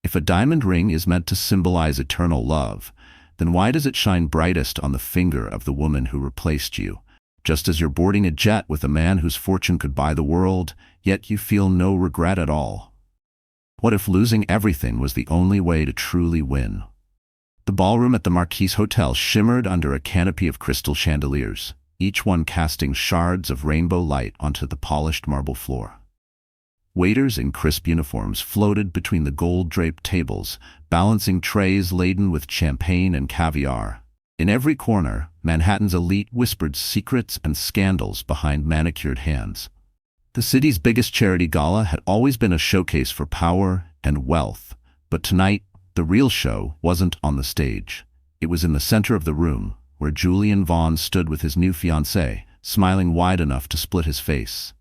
If a diamond ring is meant to symbolize eternal love, then why does it shine brightest on the finger of the woman who replaced you? Just as you're boarding a jet with a man whose fortune could buy the world, yet you feel no regret at all. What if losing everything was the only way to truly win? The ballroom at the Marquise Hotel shimmered under a canopy of crystal chandeliers, each one casting shards of rainbow light onto the polished marble floor. Waiters in crisp uniforms floated between the gold-draped tables, balancing trays laden with champagne and caviar. In every corner, Manhattan's elite whispered secrets and scandals behind manicured hands. The city's biggest charity gala had always been a showcase for power and wealth, but tonight, the real show wasn't on the stage. It was in the center of the room, where Julian Vaughn stood with his new fiancée, smiling wide enough to split his face.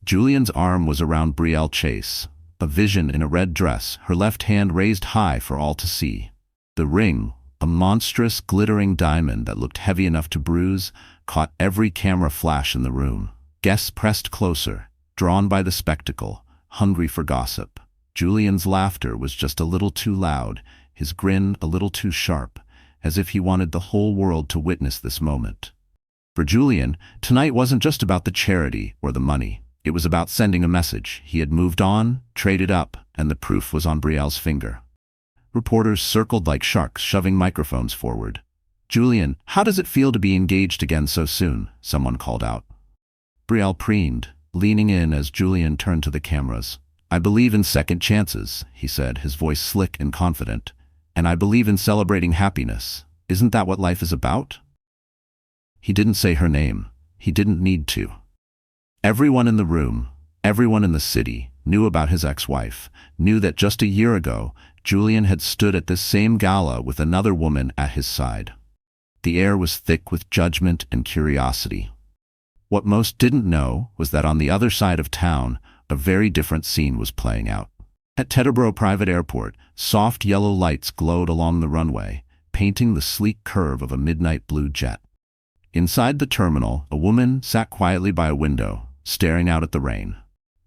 Julian's arm was around Brielle Chase, a vision in a red dress, her left hand raised high for all to see. The ring, a monstrous, glittering diamond that looked heavy enough to bruise, caught every camera flash in the room. Guests pressed closer, drawn by the spectacle, hungry for gossip. Julian's laughter was just a little too loud, his grin a little too sharp, as if he wanted the whole world to witness this moment. For Julian, tonight wasn't just about the charity or the money. It was about sending a message. He had moved on, traded up, and the proof was on Brielle's finger. Reporters circled like sharks, shoving microphones forward. "Julian, how does it feel to be engaged again so soon?" someone called out. Brielle preened, leaning in as Julian turned to the cameras. "I believe in second chances," he said, his voice slick and confident. "And I believe in celebrating happiness. Isn't that what life is about?" He didn't say her name. He didn't need to. Everyone in the room, everyone in the city, knew about his ex-wife, knew that just a year ago, Julian had stood at this same gala with another woman at his side. The air was thick with judgment and curiosity. What most didn't know was that on the other side of town, a very different scene was playing out. At Teterboro Private Airport, soft yellow lights glowed along the runway, painting the sleek curve of a midnight blue jet. Inside the terminal, a woman sat quietly by a window, staring out at the rain.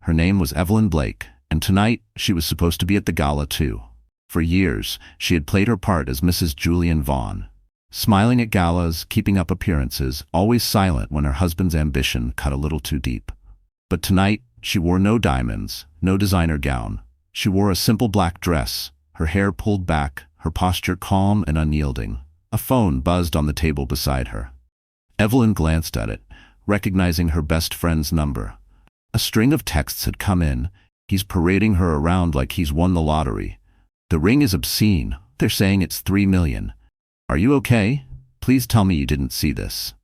Her name was Evelyn Blake, and tonight she was supposed to be at the gala too. For years, she had played her part as Mrs. Julian Vaughn, smiling at galas, keeping up appearances, always silent when her husband's ambition cut a little too deep. But tonight, she wore no diamonds, no designer gown. She wore a simple black dress, her hair pulled back, her posture calm and unyielding. A phone buzzed on the table beside her. Evelyn glanced at it, recognizing her best friend's number. A string of texts had come in. "He's parading her around like he's won the lottery. The ring is obscene. They're saying it's $3 million. Are you okay? Please tell me you didn't see this."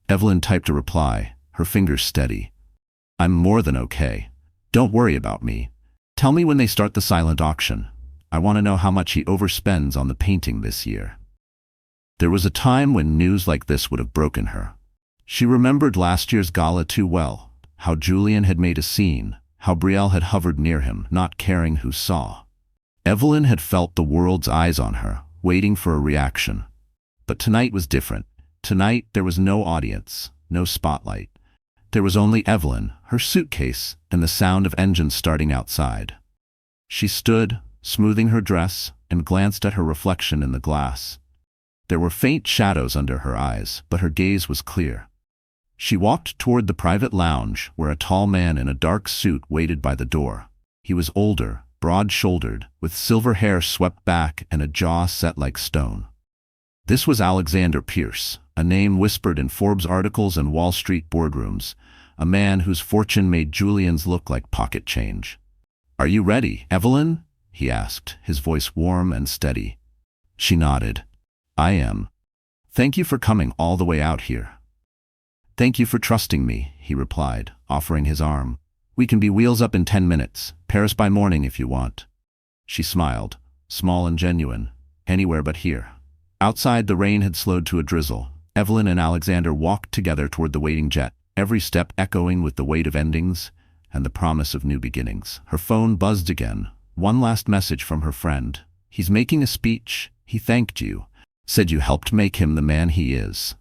Evelyn typed a reply, her fingers steady. "I'm more than okay. Don't worry about me. Tell me when they start the silent auction. I want to know how much he overspends on the painting this year." There was a time when news like this would have broken her. She remembered last year's gala too well, how Julian had made a scene, how Brielle had hovered near him, not caring who saw. Evelyn had felt the world's eyes on her, waiting for a reaction. But tonight was different. Tonight there was no audience, no spotlight. There was only Evelyn, her suitcase, and the sound of engines starting outside. She stood, smoothing her dress, and glanced at her reflection in the glass. There were faint shadows under her eyes, but her gaze was clear. She walked toward the private lounge where a tall man in a dark suit waited by the door. He was older, broad-shouldered, with silver hair swept back and a jaw set like stone. This was Alexander Pierce, a name whispered in Forbes articles and Wall Street boardrooms, a man whose fortune made Julian's look like pocket change. "Are you ready, Evelyn?" he asked, his voice warm and steady. She nodded. "I am. Thank you for coming all the way out here." "Thank you for trusting me," he replied, offering his arm. "We can be wheels up in 10 minutes, Paris by morning if you want." She smiled, small and genuine, anywhere but here. Outside, the rain had slowed to a drizzle. Evelyn and Alexander walked together toward the waiting jet, every step echoing with the weight of endings and the promise of new beginnings. Her phone buzzed again. One last message from her friend. "He's making a speech. He thanked you. Said you helped make him the man he is."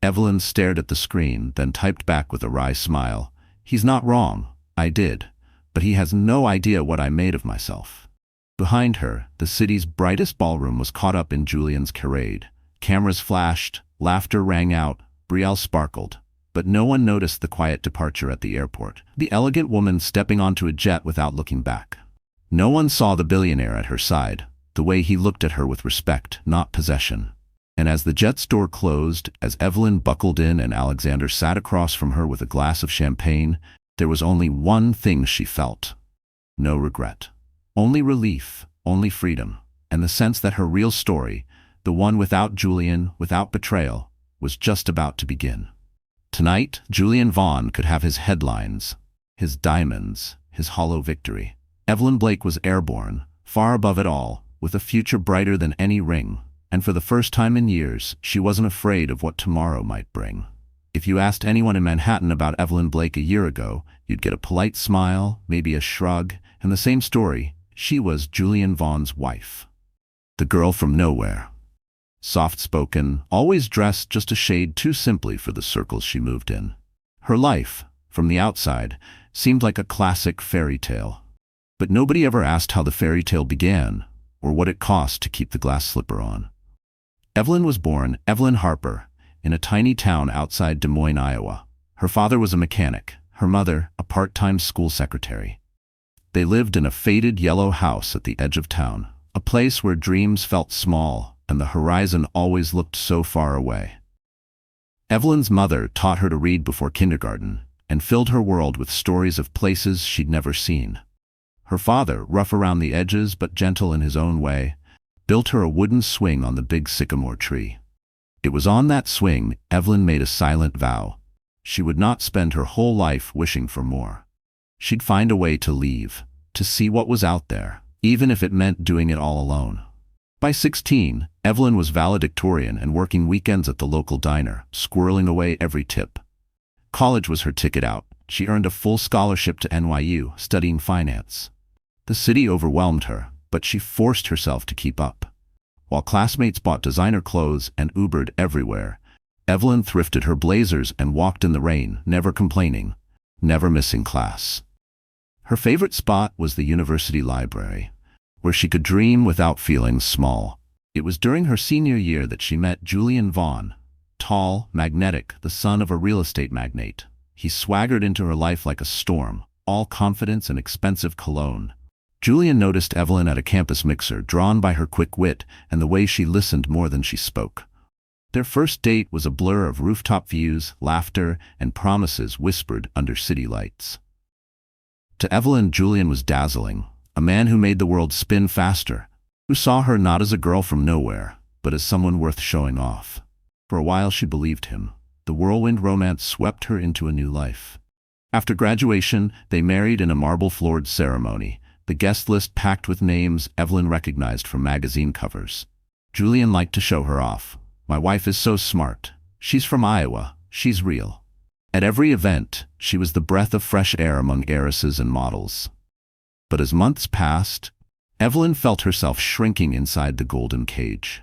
Evelyn stared at the screen, then typed back with a wry smile. "He's not wrong. I did. But he has no idea what I made of myself." Behind her, the city's brightest ballroom was caught up in Julian's charade. Cameras flashed, laughter rang out, Brielle sparkled. But no one noticed the quiet departure at the airport, the elegant woman stepping onto a jet without looking back. No one saw the billionaire at her side, the way he looked at her with respect, not possession. And as the jet's door closed, as Evelyn buckled in and Alexander sat across from her with a glass of champagne, there was only one thing she felt. No regret. Only relief, only freedom, and the sense that her real story, the one without Julian, without betrayal, was just about to begin. Tonight, Julian Vaughn could have his headlines, his diamonds, his hollow victory. Evelyn Blake was airborne, far above it all, with a future brighter than any ring. And for the first time in years, she wasn't afraid of what tomorrow might bring. If you asked anyone in Manhattan about Evelyn Blake a year ago, you'd get a polite smile, maybe a shrug, and the same story. She was Julian Vaughn's wife. The girl from nowhere. Soft-spoken, always dressed just a shade too simply for the circles she moved in. Her life, from the outside, seemed like a classic fairy tale. But nobody ever asked how the fairy tale began, or what it cost to keep the glass slipper on. Evelyn was born Evelyn Harper in a tiny town outside Des Moines, Iowa. Her father was a mechanic, her mother a part-time school secretary. They lived in a faded yellow house at the edge of town, a place where dreams felt small and the horizon always looked so far away. Evelyn's mother taught her to read before kindergarten and filled her world with stories of places she'd never seen. Her father, rough around the edges but gentle in his own way, built her a wooden swing on the big sycamore tree. It was on that swing Evelyn made a silent vow. She would not spend her whole life wishing for more. She'd find a way to leave, to see what was out there, even if it meant doing it all alone. By 16, Evelyn was valedictorian and working weekends at the local diner, squirreling away every tip. College was her ticket out. She earned a full scholarship to NYU, studying finance. The city overwhelmed her, but she forced herself to keep up. While classmates bought designer clothes and Ubered everywhere, Evelyn thrifted her blazers and walked in the rain, never complaining, never missing class. Her favorite spot was the university library, where she could dream without feeling small. It was during her senior year that she met Julian Vaughn, tall, magnetic, the son of a real estate magnate. He swaggered into her life like a storm, all confidence and expensive cologne. Julian noticed Evelyn at a campus mixer, drawn by her quick wit and the way she listened more than she spoke. Their first date was a blur of rooftop views, laughter, and promises whispered under city lights. To Evelyn, Julian was dazzling, a man who made the world spin faster, who saw her not as a girl from nowhere, but as someone worth showing off. For a while she believed him. The whirlwind romance swept her into a new life. After graduation, they married in a marble-floored ceremony, the guest list packed with names Evelyn recognized from magazine covers. Julian liked to show her off. "My wife is so smart. She's from Iowa. She's real." At every event, she was the breath of fresh air among heiresses and models. But as months passed, Evelyn felt herself shrinking inside the golden cage.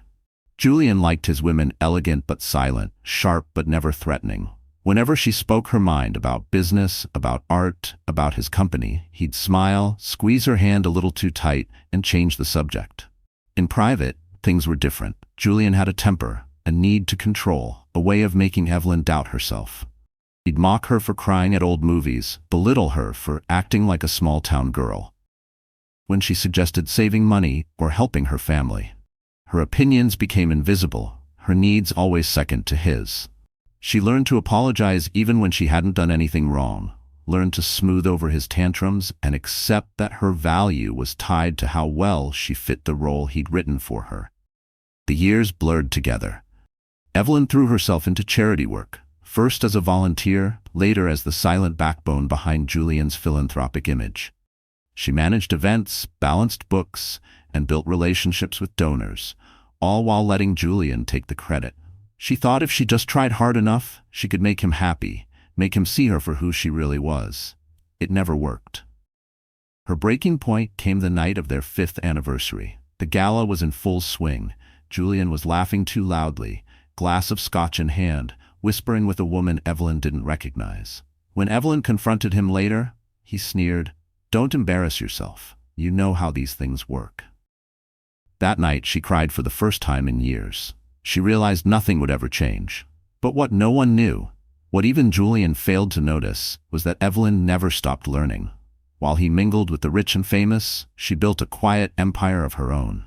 Julian liked his women elegant but silent, sharp but never threatening. Whenever she spoke her mind about business, about art, about his company, he'd smile, squeeze her hand a little too tight, and change the subject. In private, things were different. Julian had a temper, a need to control, a way of making Evelyn doubt herself. He'd mock her for crying at old movies, belittle her for acting like a small-town girl. When she suggested saving money or helping her family, her opinions became invisible, her needs always second to his. She learned to apologize even when she hadn't done anything wrong, learned to smooth over his tantrums and accept that her value was tied to how well she fit the role he'd written for her. The years blurred together. Evelyn threw herself into charity work, first as a volunteer, later as the silent backbone behind Julian's philanthropic image. She managed events, balanced books, and built relationships with donors, all while letting Julian take the credit. She thought if she just tried hard enough, she could make him happy, make him see her for who she really was. It never worked. Her breaking point came the night of their 5th anniversary. The gala was in full swing. Julian was laughing too loudly, glass of scotch in hand, whispering with a woman Evelyn didn't recognize. When Evelyn confronted him later, he sneered, "Don't embarrass yourself. You know how these things work." That night, she cried for the first time in years. She realized nothing would ever change. But what no one knew, what even Julian failed to notice, was that Evelyn never stopped learning. While he mingled with the rich and famous, she built a quiet empire of her own.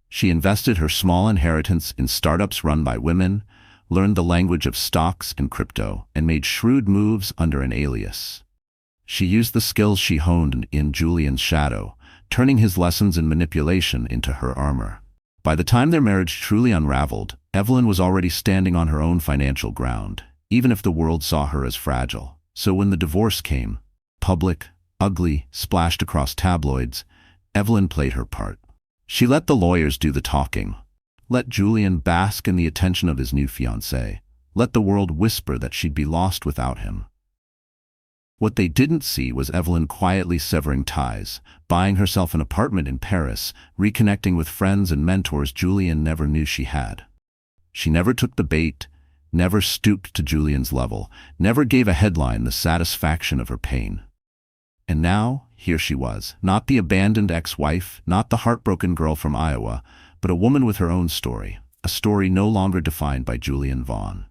She invested her small inheritance in startups run by women, learned the language of stocks and crypto, and made shrewd moves under an alias. She used the skills she honed in Julian's shadow, turning his lessons in manipulation into her armor. By the time their marriage truly unraveled, Evelyn was already standing on her own financial ground, even if the world saw her as fragile. So when the divorce came, public, ugly, splashed across tabloids, Evelyn played her part. She let the lawyers do the talking. Let Julian bask in the attention of his new fiancée. Let the world whisper that she'd be lost without him. What they didn't see was Evelyn quietly severing ties, buying herself an apartment in Paris, reconnecting with friends and mentors Julian never knew she had. She never took the bait, never stooped to Julian's level, never gave a headline the satisfaction of her pain. And now, here she was, not the abandoned ex-wife, not the heartbroken girl from Iowa, but a woman with her own story, a story no longer defined by Julian Vaughn.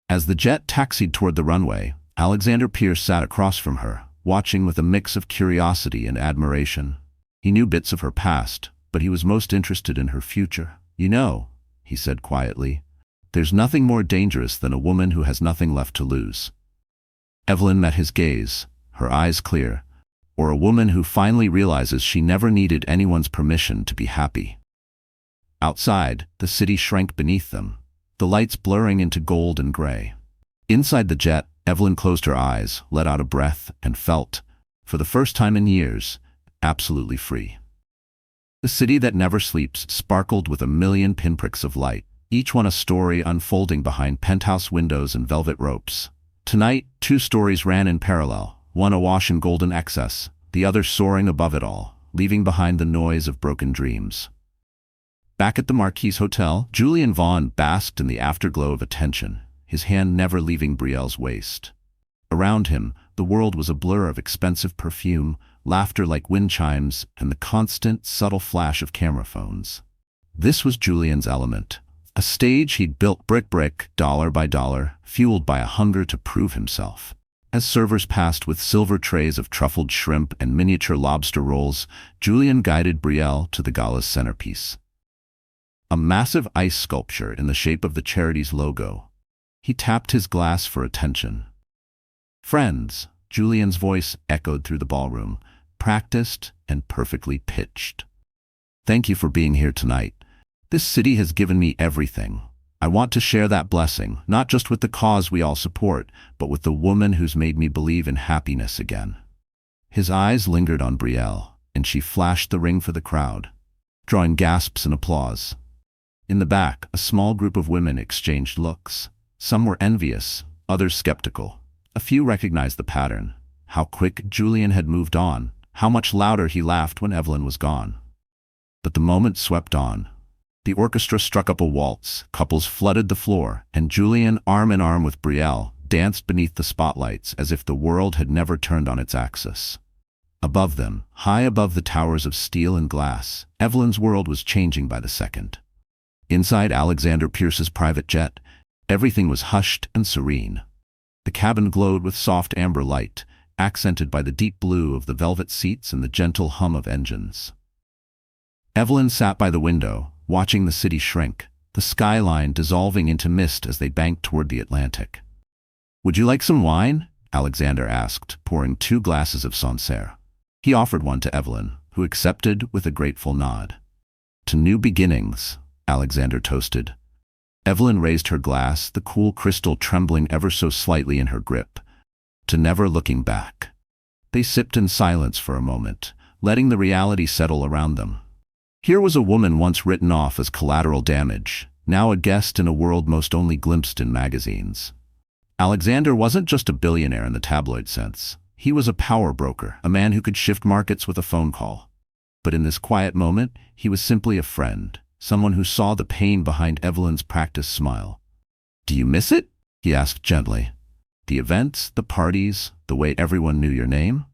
As the jet taxied toward the runway, Alexander Pierce sat across from her, watching with a mix of curiosity and admiration. He knew bits of her past, but he was most interested in her future. "You know," he said quietly, "there's nothing more dangerous than a woman who has nothing left to lose." Evelyn met his gaze, her eyes clear. Or a woman who finally realizes she never needed anyone's permission to be happy. Outside, the city shrank beneath them, the lights blurring into gold and gray. Inside the jet, Evelyn closed her eyes, let out a breath, and felt, for the first time in years, absolutely free. The city that never sleeps sparkled with a million pinpricks of light, each one a story unfolding behind penthouse windows and velvet ropes. Tonight, two stories ran in parallel, one awash in golden excess, the other soaring above it all, leaving behind the noise of broken dreams. Back at the Marquis Hotel, Julian Vaughn basked in the afterglow of attention, his hand never leaving Brielle's waist. Around him, the world was a blur of expensive perfume, laughter like wind chimes, and the constant, subtle flash of camera phones. This was Julian's element, a stage he'd built brick, dollar by dollar, fueled by a hunger to prove himself. As servers passed with silver trays of truffled shrimp and miniature lobster rolls, Julian guided Brielle to the gala's centerpiece. A massive ice sculpture in the shape of the charity's logo. He tapped his glass for attention. "Friends," Julian's voice echoed through the ballroom, practiced and perfectly pitched. "Thank you for being here tonight. This city has given me everything. I want to share that blessing, not just with the cause we all support, but with the woman who's made me believe in happiness again." His eyes lingered on Brielle, and she flashed the ring for the crowd, drawing gasps and applause. In the back, a small group of women exchanged looks. Some were envious, others skeptical. A few recognized the pattern. How quick Julian had moved on, how much louder he laughed when Evelyn was gone. But the moment swept on. The orchestra struck up a waltz, couples flooded the floor, and Julian, arm in arm with Brielle, danced beneath the spotlights as if the world had never turned on its axis. Above them, high above the towers of steel and glass, Evelyn's world was changing by the second. Inside Alexander Pierce's private jet, everything was hushed and serene. The cabin glowed with soft amber light, accented by the deep blue of the velvet seats and the gentle hum of engines. Evelyn sat by the window, watching the city shrink, the skyline dissolving into mist as they banked toward the Atlantic. "Would you like some wine?" Alexander asked, pouring 2 glasses of Sancerre. He offered one to Evelyn, who accepted with a grateful nod. "To new beginnings," Alexander toasted. Evelyn raised her glass, the cool crystal trembling ever so slightly in her grip. "To never looking back." They sipped in silence for a moment, letting the reality settle around them. Here was a woman once written off as collateral damage, now a guest in a world most only glimpsed in magazines. Alexander wasn't just a billionaire in the tabloid sense. He was a power broker, a man who could shift markets with a phone call. But in this quiet moment, he was simply a friend, someone who saw the pain behind Evelyn's practiced smile. "Do you miss it?" he asked gently. "The events, the parties, the way everyone knew your name?"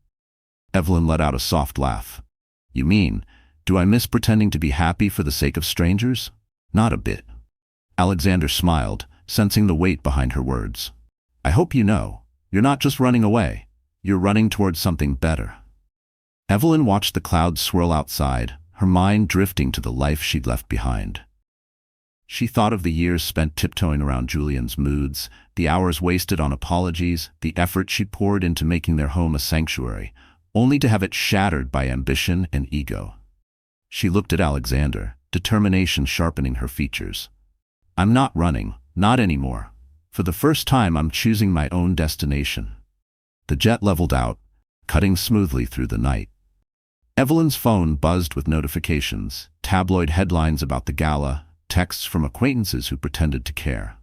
Evelyn let out a soft laugh. You mean, do I miss pretending to be happy for the sake of strangers? Not a bit. Alexander smiled, sensing the weight behind her words. I hope you know, you're not just running away, you're running towards something better. Evelyn watched the clouds swirl outside, her mind drifting to the life she'd left behind. She thought of the years spent tiptoeing around Julian's moods, the hours wasted on apologies, the effort she'd poured into making their home a sanctuary, only to have it shattered by ambition and ego. She looked at Alexander, determination sharpening her features. I'm not running, not anymore. For the first time, I'm choosing my own destination. The jet leveled out, cutting smoothly through the night. Evelyn's phone buzzed with notifications, tabloid headlines about the gala, texts from acquaintances who pretended to care.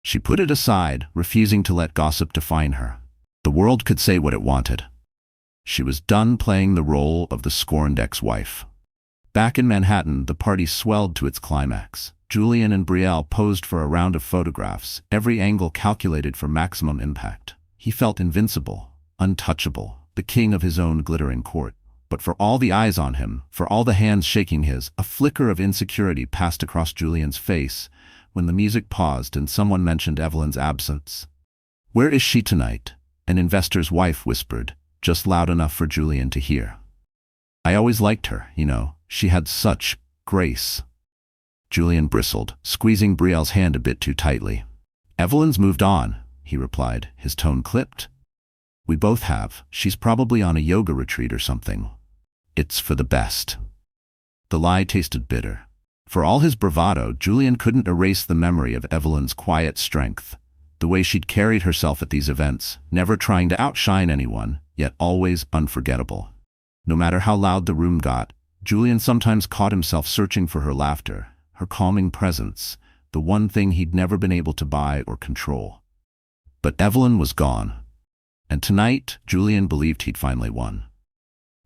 She put it aside, refusing to let gossip define her. The world could say what it wanted. She was done playing the role of the scorned ex-wife. Back in Manhattan, the party swelled to its climax. Julian and Brielle posed for a round of photographs, every angle calculated for maximum impact. He felt invincible, untouchable, the king of his own glittering court. But for all the eyes on him, for all the hands shaking his, a flicker of insecurity passed across Julian's face when the music paused and someone mentioned Evelyn's absence. Where is she tonight? An investor's wife whispered, just loud enough for Julian to hear. I always liked her, you know, she had such grace. Julian bristled, squeezing Brielle's hand a bit too tightly. Evelyn's moved on, he replied, his tone clipped. We both have. She's probably on a yoga retreat or something. It's for the best. The lie tasted bitter. For all his bravado, Julian couldn't erase the memory of Evelyn's quiet strength, the way she'd carried herself at these events, never trying to outshine anyone, yet always unforgettable. No matter how loud the room got, Julian sometimes caught himself searching for her laughter, her calming presence, the one thing he'd never been able to buy or control. But Evelyn was gone. And tonight, Julian believed he'd finally won.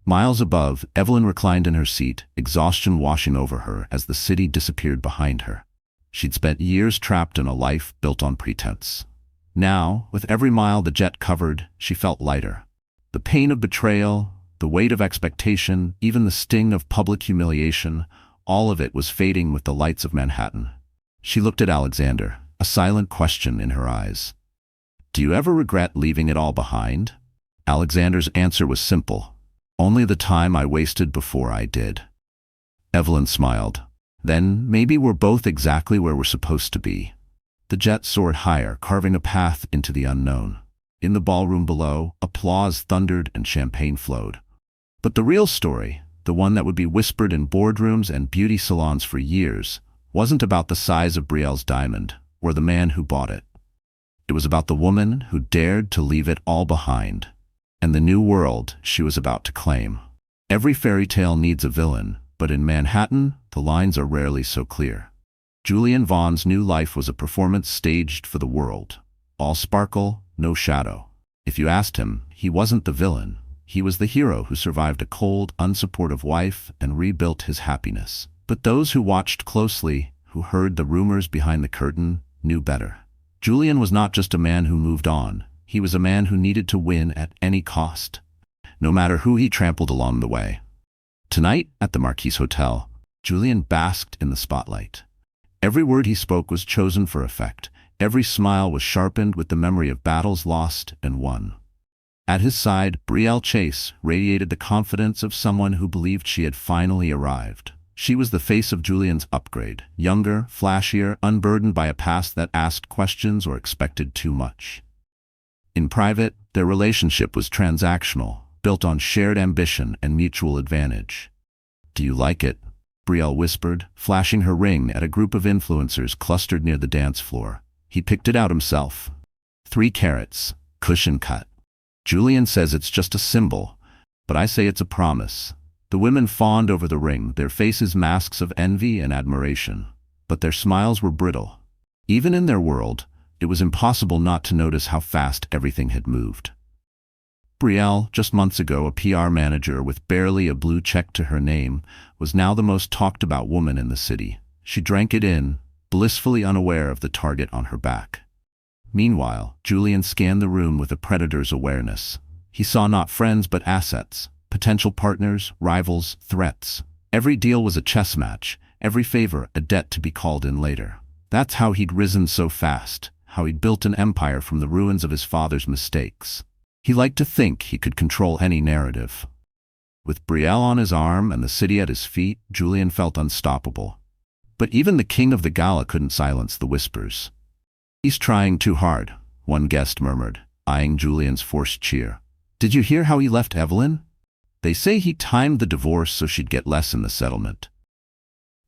Miles above, Evelyn reclined in her seat, exhaustion washing over her as the city disappeared behind her. She'd spent years trapped in a life built on pretense. Now, with every mile the jet covered, she felt lighter. The pain of betrayal, the weight of expectation, even the sting of public humiliation, all of it was fading with the lights of Manhattan. She looked at Alexander, a silent question in her eyes. Do you ever regret leaving it all behind? Alexander's answer was simple. Only the time I wasted before I did. Evelyn smiled. Then maybe we're both exactly where we're supposed to be. The jet soared higher, carving a path into the unknown. In the ballroom below, applause thundered and champagne flowed. But the real story, the one that would be whispered in boardrooms and beauty salons for years, wasn't about the size of Brielle's diamond or the man who bought it. It was about the woman who dared to leave it all behind, and the new world she was about to claim. Every fairy tale needs a villain, but in Manhattan, the lines are rarely so clear. Julian Vaughn's new life was a performance staged for the world. All sparkle, no shadow. If you asked him, he wasn't the villain. He was the hero who survived a cold, unsupportive wife and rebuilt his happiness. But those who watched closely, who heard the rumors behind the curtain, knew better. Julian was not just a man who moved on. He was a man who needed to win at any cost, no matter who he trampled along the way. Tonight, at the Marquis Hotel, Julian basked in the spotlight. Every word he spoke was chosen for effect. Every smile was sharpened with the memory of battles lost and won. At his side, Brielle Chase radiated the confidence of someone who believed she had finally arrived. She was the face of Julian's upgrade, younger, flashier, unburdened by a past that asked questions or expected too much. In private, their relationship was transactional, built on shared ambition and mutual advantage. Do you like it? Brielle whispered, flashing her ring at a group of influencers clustered near the dance floor. He picked it out himself. 3 carats, cushion cut. Julian says it's just a symbol, but I say it's a promise. The women fawned over the ring, their faces masks of envy and admiration. But their smiles were brittle. Even in their world, it was impossible not to notice how fast everything had moved. Brielle, just months ago a PR manager with barely a blue check to her name, was now the most talked about woman in the city. She drank it in, blissfully unaware of the target on her back. Meanwhile, Julian scanned the room with a predator's awareness. He saw not friends but assets, Potential partners, rivals, threats. Every deal was a chess match, every favor a debt to be called in later. That's how he'd risen so fast, how he'd built an empire from the ruins of his father's mistakes. He liked to think he could control any narrative. With Brielle on his arm and the city at his feet, Julien felt unstoppable. But even the king of the gala couldn't silence the whispers. "He's trying too hard," one guest murmured, eyeing Julien's forced cheer. "Did you hear how he left Evelyn? They say he timed the divorce so she'd get less in the settlement."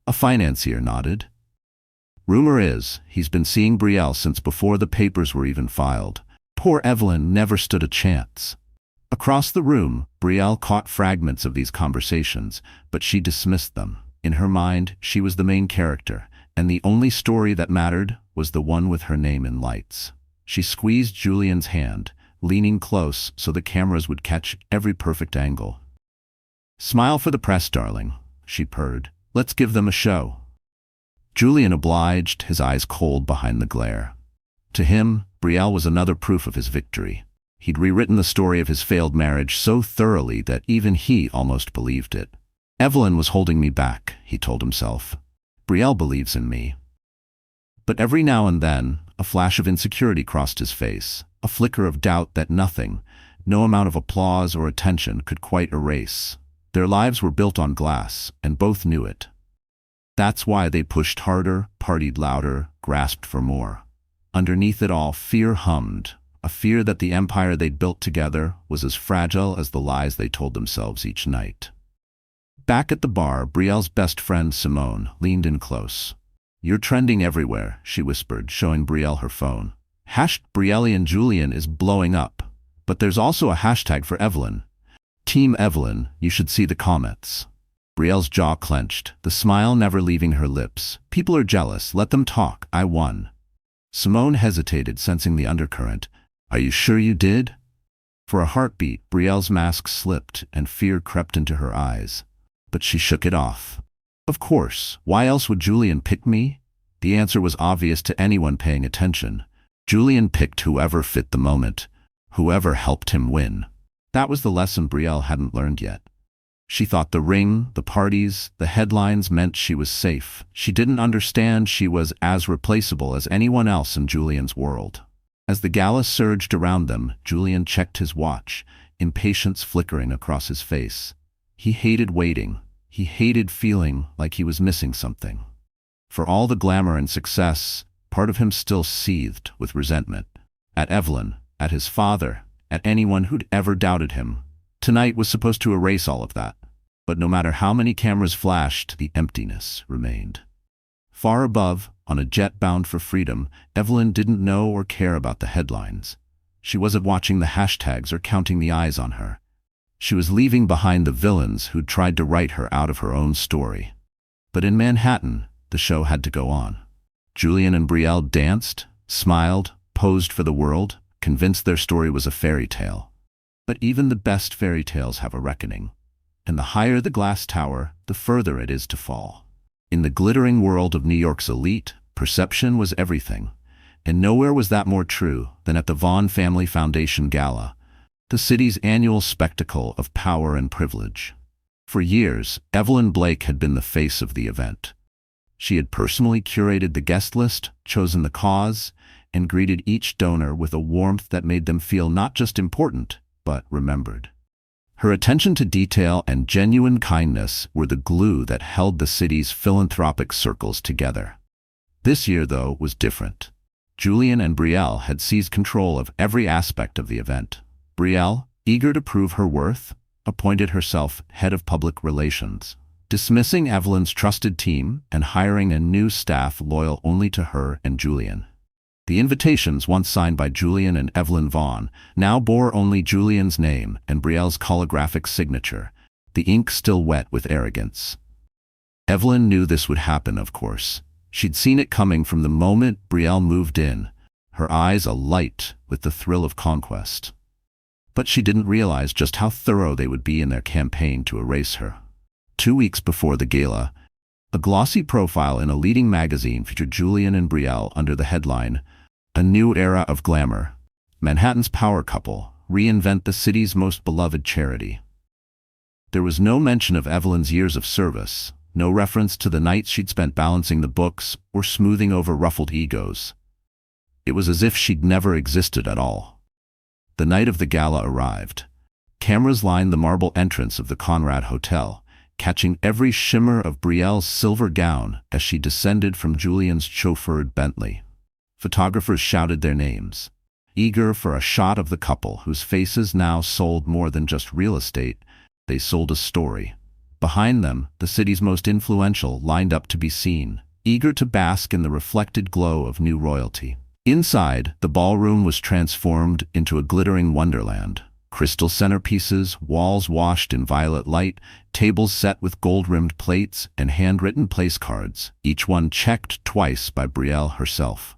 A financier nodded. "Rumor is, he's been seeing Brielle since before the papers were even filed. Poor Evelyn never stood a chance." Across the room, Brielle caught fragments of these conversations, but she dismissed them. In her mind, she was the main character, and the only story that mattered was the one with her name in lights. She squeezed Julien's hand, leaning close so the cameras would catch every perfect angle. "Smile for the press, darling," she purred. "Let's give them a show." Julien obliged, his eyes cold behind the glare. To him, Brielle was another proof of his victory. He'd rewritten the story of his failed marriage so thoroughly that even he almost believed it. "Evelyn was holding me back," he told himself. "Brielle believes in me." But every now and then, a flash of insecurity crossed his face, a flicker of doubt that nothing, no amount of applause or attention could quite erase. Their lives were built on glass, and both knew it. That's why they pushed harder, partied louder, grasped for more. Underneath it all, fear hummed, a fear that the empire they'd built together was as fragile as the lies they told themselves each night. Back at the bar, Brielle's best friend Simone leaned in close. "You're trending everywhere," she whispered, showing Brielle her phone. #Brielle and Julien is blowing up, but there's also a hashtag for Evelyn. Team Evelyn, you should see the comments. Brielle's jaw clenched, the smile never leaving her lips. "People are jealous, let them talk, I won." Simone hesitated, sensing the undercurrent. "Are you sure you did?" For a heartbeat, Brielle's mask slipped and fear crept into her eyes. But she shook it off. "Of course, why else would Julien pick me?" The answer was obvious to anyone paying attention. Julien picked whoever fit the moment, whoever helped him win. That was the lesson Brielle hadn't learned yet. She thought the ring, the parties, the headlines meant she was safe. She didn't understand she was as replaceable as anyone else in Julien's world. As the gala surged around them, Julien checked his watch, impatience flickering across his face. He hated waiting. He hated feeling like he was missing something. For all the glamour and success, part of him still seethed with resentment. At Evelyn, at his father, at anyone who'd ever doubted him. Tonight was supposed to erase all of that. But no matter how many cameras flashed, the emptiness remained. Far above, on a jet bound for freedom, Evelyn didn't know or care about the headlines. She wasn't watching the hashtags or counting the eyes on her. She was leaving behind the villains who'd tried to write her out of her own story. But in Manhattan, the show had to go on. Julien and Brielle danced, smiled, posed for the world, convinced their story was a fairy tale. But even the best fairy tales have a reckoning. And the higher the glass tower, the further it is to fall. In the glittering world of New York's elite, perception was everything. And nowhere was that more true than at the Vaughn Family Foundation Gala, the city's annual spectacle of power and privilege. For years, Evelyn Blake had been the face of the event. She had personally curated the guest list, chosen the cause, and greeted each donor with a warmth that made them feel not just important, but remembered. Her attention to detail and genuine kindness were the glue that held the city's philanthropic circles together. This year, though, was different. Julien and Brielle had seized control of every aspect of the event. Brielle, eager to prove her worth, appointed herself head of public relations, dismissing Evelyn's trusted team and hiring a new staff loyal only to her and Julien. The invitations, once signed by Julien and Evelyn Vaughn, now bore only Julien's name and Brielle's holographic signature, the ink still wet with arrogance. Evelyn knew this would happen, of course. She'd seen it coming from the moment Brielle moved in, her eyes alight with the thrill of conquest. But she didn't realize just how thorough they would be in their campaign to erase her. 2 weeks before the gala, a glossy profile in a leading magazine featured Julien and Brielle under the headline, "A New Era of Glamour. Manhattan's Power Couple Reinvent the City's Most Beloved Charity." There was no mention of Evelyn's years of service, no reference to the nights she'd spent balancing the books or smoothing over ruffled egos. It was as if she'd never existed at all. The night of the gala arrived. Cameras lined the marble entrance of the Conrad Hotel, catching every shimmer of Brielle's silver gown as she descended from Julian's chauffeured Bentley. Photographers shouted their names, eager for a shot of the couple whose faces now sold more than just real estate, they sold a story. Behind them, the city's most influential lined up to be seen, eager to bask in the reflected glow of new royalty. Inside, the ballroom was transformed into a glittering wonderland. Crystal centerpieces, walls washed in violet light, tables set with gold-rimmed plates, and handwritten place cards, each one checked twice by Brielle herself.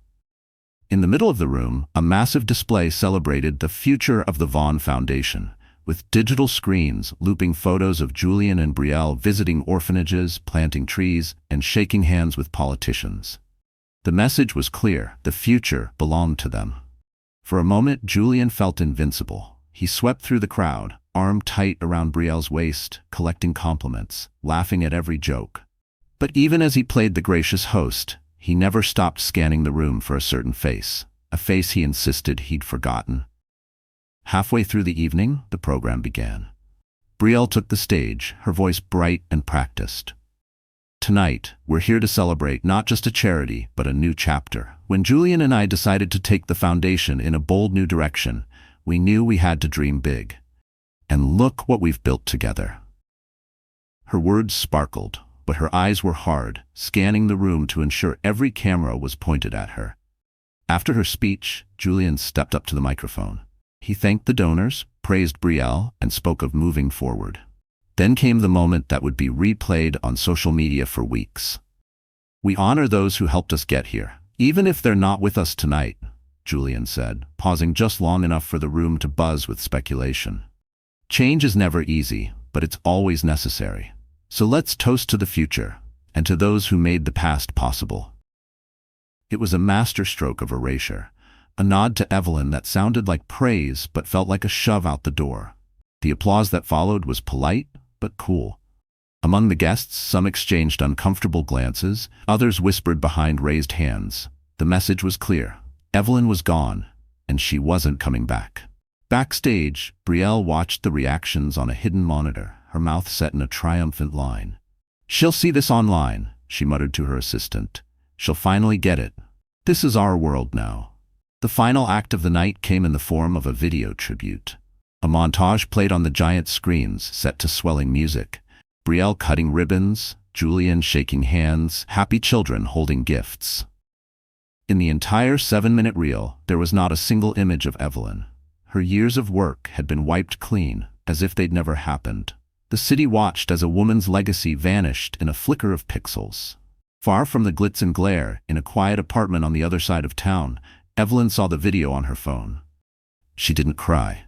In the middle of the room, a massive display celebrated the future of the Vaughan Foundation, with digital screens looping photos of Julian and Brielle visiting orphanages, planting trees, and shaking hands with politicians. The message was clear: the future belonged to them. For a moment, Julian felt invincible. He swept through the crowd, arm tight around Brielle's waist, collecting compliments, laughing at every joke. But even as he played the gracious host, he never stopped scanning the room for a certain face, a face he insisted he'd forgotten. Halfway through the evening, the program began. Brielle took the stage, her voice bright and practiced. Tonight, we're here to celebrate not just a charity, but a new chapter. When Julian and I decided to take the foundation in a bold new direction, we knew we had to dream big. And look what we've built together. Her words sparkled, but her eyes were hard, scanning the room to ensure every camera was pointed at her. After her speech, Julian stepped up to the microphone. He thanked the donors, praised Brielle, and spoke of moving forward. Then came the moment that would be replayed on social media for weeks. "We honor those who helped us get here, even if they're not with us tonight," Julian said, pausing just long enough for the room to buzz with speculation. "Change is never easy, but it's always necessary. So let's toast to the future, and to those who made the past possible." It was a masterstroke of erasure, a nod to Evelyn that sounded like praise but felt like a shove out the door. The applause that followed was polite, but cool. Among the guests, some exchanged uncomfortable glances, others whispered behind raised hands. The message was clear. Evelyn was gone, and she wasn't coming back. Backstage, Brielle watched the reactions on a hidden monitor, her mouth set in a triumphant line. "She'll see this online," she muttered to her assistant. "She'll finally get it. This is our world now." The final act of the night came in the form of a video tribute. A montage played on the giant screens, set to swelling music. Brielle cutting ribbons, Julian shaking hands, happy children holding gifts. In the entire 7-minute reel, there was not a single image of Evelyn. Her years of work had been wiped clean, as if they'd never happened. The city watched as a woman's legacy vanished in a flicker of pixels. Far from the glitz and glare, in a quiet apartment on the other side of town, Evelyn saw the video on her phone. She didn't cry.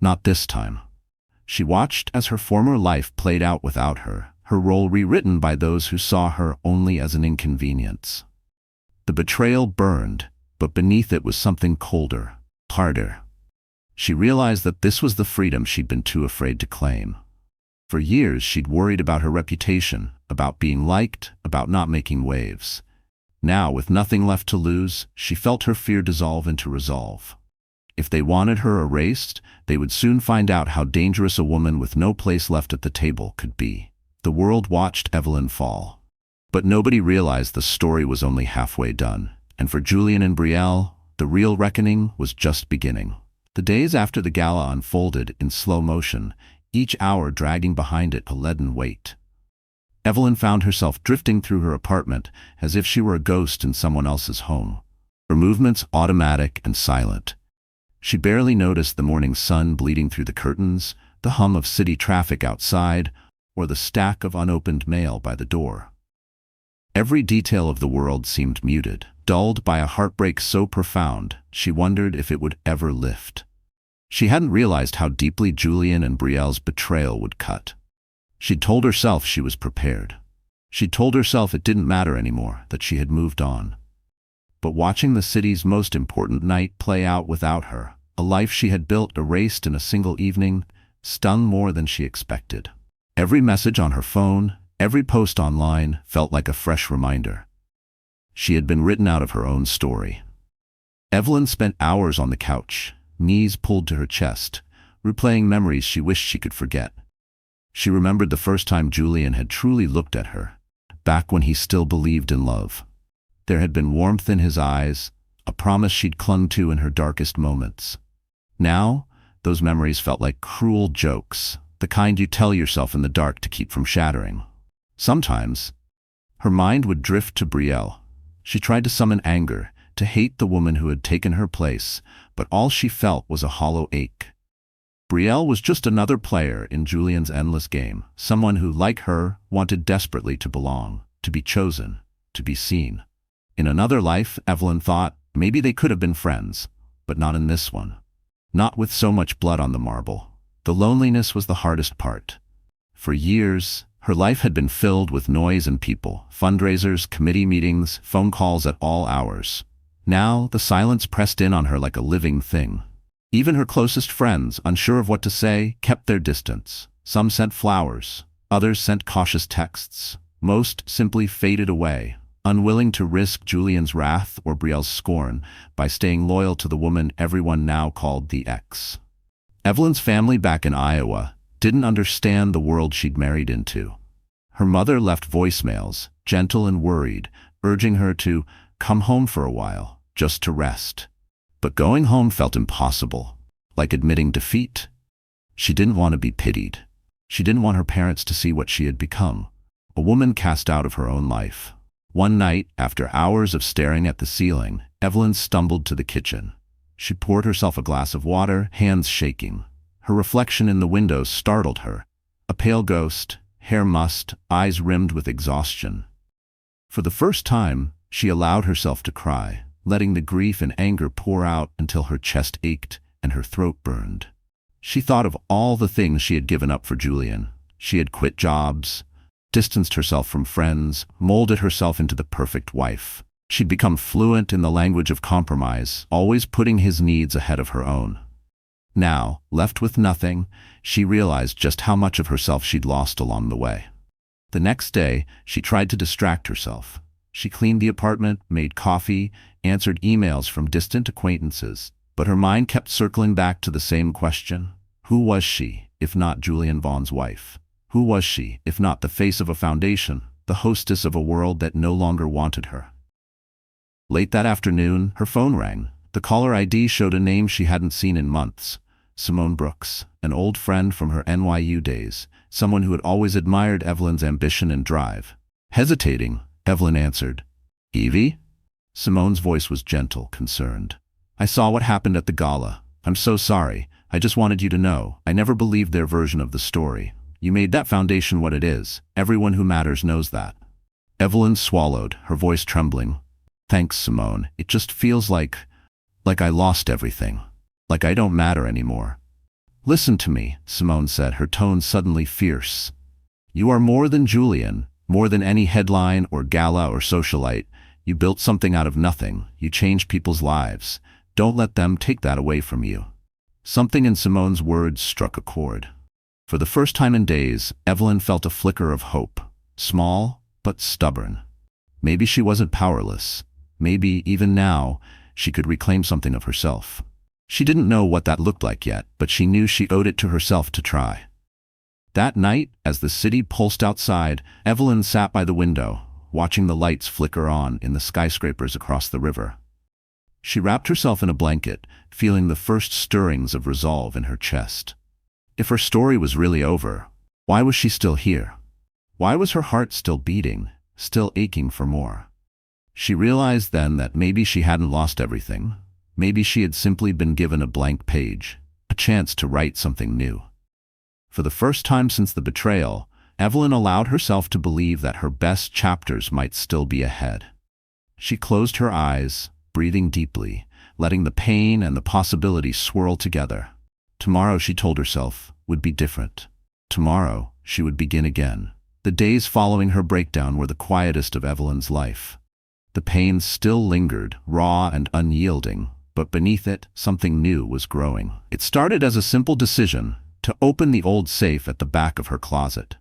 Not this time. She watched as her former life played out without her, her role rewritten by those who saw her only as an inconvenience. The betrayal burned, but beneath it was something colder, harder. She realized that this was the freedom she'd been too afraid to claim. For years, she'd worried about her reputation, about being liked, about not making waves. Now, with nothing left to lose, she felt her fear dissolve into resolve. If they wanted her erased, they would soon find out how dangerous a woman with no place left at the table could be. The world watched Evelyn fall. But nobody realized the story was only halfway done. And for Julian and Brielle, the real reckoning was just beginning. The days after the gala unfolded in slow motion, each hour dragging behind it a leaden weight. Evelyn found herself drifting through her apartment as if she were a ghost in someone else's home. Her movements automatic and silent. She barely noticed the morning sun bleeding through the curtains, the hum of city traffic outside, or the stack of unopened mail by the door. Every detail of the world seemed muted, dulled by a heartbreak so profound, she wondered if it would ever lift. She hadn't realized how deeply Julian and Brielle's betrayal would cut. She'd told herself she was prepared. She'd told herself it didn't matter anymore, that she had moved on. But watching the city's most important night play out without her, a life she had built erased in a single evening, stung more than she expected. Every message on her phone, every post online felt like a fresh reminder. She had been written out of her own story. Evelyn spent hours on the couch, knees pulled to her chest, replaying memories she wished she could forget. She remembered the first time Julian had truly looked at her, back when he still believed in love. There had been warmth in his eyes, a promise she'd clung to in her darkest moments. Now, those memories felt like cruel jokes, the kind you tell yourself in the dark to keep from shattering. Sometimes, her mind would drift to Brielle. She tried to summon anger, to hate the woman who had taken her place, but all she felt was a hollow ache. Brielle was just another player in Julian's endless game, someone who, like her, wanted desperately to belong, to be chosen, to be seen. In another life, Evelyn thought, maybe they could have been friends, but not in this one. Not with so much blood on the marble. The loneliness was the hardest part. For years, her life had been filled with noise and people, fundraisers, committee meetings, phone calls at all hours. Now, the silence pressed in on her like a living thing. Even her closest friends, unsure of what to say, kept their distance. Some sent flowers, others sent cautious texts. Most simply faded away, unwilling to risk Julian's wrath or Brielle's scorn by staying loyal to the woman everyone now called the ex. Evelyn's family back in Iowa didn't understand the world she'd married into. Her mother left voicemails, gentle and worried, urging her to come home for a while, just to rest. But going home felt impossible, like admitting defeat. She didn't want to be pitied. She didn't want her parents to see what she had become, a woman cast out of her own life. One night, after hours of staring at the ceiling, Evelyn stumbled to the kitchen. She poured herself a glass of water, hands shaking. Her reflection in the window startled her. A pale ghost, hair mussed, eyes rimmed with exhaustion. For the first time, she allowed herself to cry, letting the grief and anger pour out until her chest ached and her throat burned. She thought of all the things she had given up for Julian. She had quit jobs, distanced herself from friends, molded herself into the perfect wife. She'd become fluent in the language of compromise, always putting his needs ahead of her own. Now, left with nothing, she realized just how much of herself she'd lost along the way. The next day, she tried to distract herself. She cleaned the apartment, made coffee, answered emails from distant acquaintances, but her mind kept circling back to the same question. Who was she, if not Julian Vaughn's wife? Who was she, if not the face of a foundation, the hostess of a world that no longer wanted her? Late that afternoon, her phone rang. The caller ID showed a name she hadn't seen in months. Simone Brooks, an old friend from her NYU days, someone who had always admired Evelyn's ambition and drive. Hesitating, Evelyn answered. Evie? Simone's voice was gentle, concerned. I saw what happened at the gala. I'm so sorry. I just wanted you to know. I never believed their version of the story. You made that foundation what it is. Everyone who matters knows that. Evelyn swallowed, her voice trembling. Thanks, Simone. It just feels like I lost everything. Like I don't matter anymore. Listen to me, Simone said, her tone suddenly fierce. You are more than Julian, more than any headline or gala or socialite. You built something out of nothing. You changed people's lives. Don't let them take that away from you. Something in Simone's words struck a chord. For the first time in days, Evelyn felt a flicker of hope. Small, but stubborn. Maybe she wasn't powerless. Maybe, even now, she could reclaim something of herself. She didn't know what that looked like yet, but she knew she owed it to herself to try. That night, as the city pulsed outside, Evelyn sat by the window, watching the lights flicker on in the skyscrapers across the river. She wrapped herself in a blanket, feeling the first stirrings of resolve in her chest. If her story was really over, why was she still here? Why was her heart still beating, still aching for more? She realized then that maybe she hadn't lost everything. Maybe she had simply been given a blank page, a chance to write something new. For the first time since the betrayal, Evelyn allowed herself to believe that her best chapters might still be ahead. She closed her eyes, breathing deeply, letting the pain and the possibility swirl together. Tomorrow, she told herself, would be different. Tomorrow, she would begin again. The days following her breakdown were the quietest of Evelyn's life. The pain still lingered, raw and unyielding, but beneath it, something new was growing. It started as a simple decision to open the old safe at the back of her closet.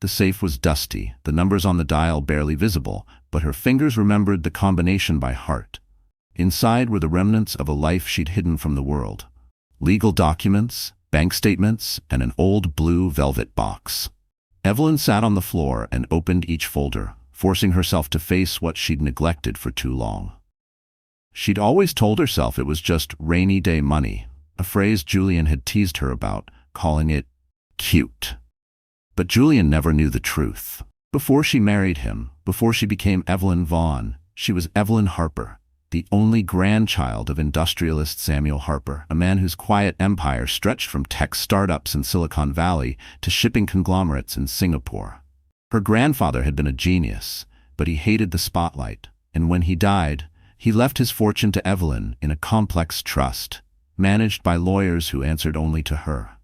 The safe was dusty, the numbers on the dial barely visible, but her fingers remembered the combination by heart. Inside were the remnants of a life she'd hidden from the world. Legal documents, bank statements, and an old blue velvet box. Evelyn sat on the floor and opened each folder, forcing herself to face what she'd neglected for too long. She'd always told herself it was just rainy day money, a phrase Julian had teased her about, calling it cute. But Julian never knew the truth. Before she married him, before she became Evelyn Vaughn, she was Evelyn Harper, the only grandchild of industrialist Samuel Harper, a man whose quiet empire stretched from tech startups in Silicon Valley to shipping conglomerates in Singapore. Her grandfather had been a genius, but he hated the spotlight, and when he died, he left his fortune to Evelyn in a complex trust, managed by lawyers who answered only to her.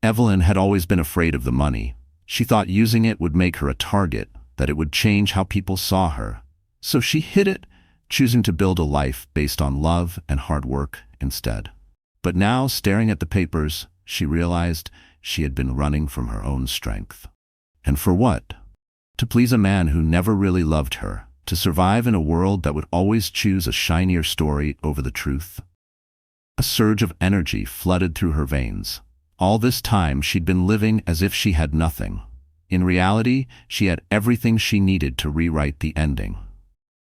Evelyn had always been afraid of the money. She thought using it would make her a target, that it would change how people saw her. So she hid it, choosing to build a life based on love and hard work instead. But now, staring at the papers, she realized she had been running from her own strength. And for what? To please a man who never really loved her, to survive in a world that would always choose a shinier story over the truth. A surge of energy flooded through her veins. All this time she'd been living as if she had nothing. In reality, she had everything she needed to rewrite the ending.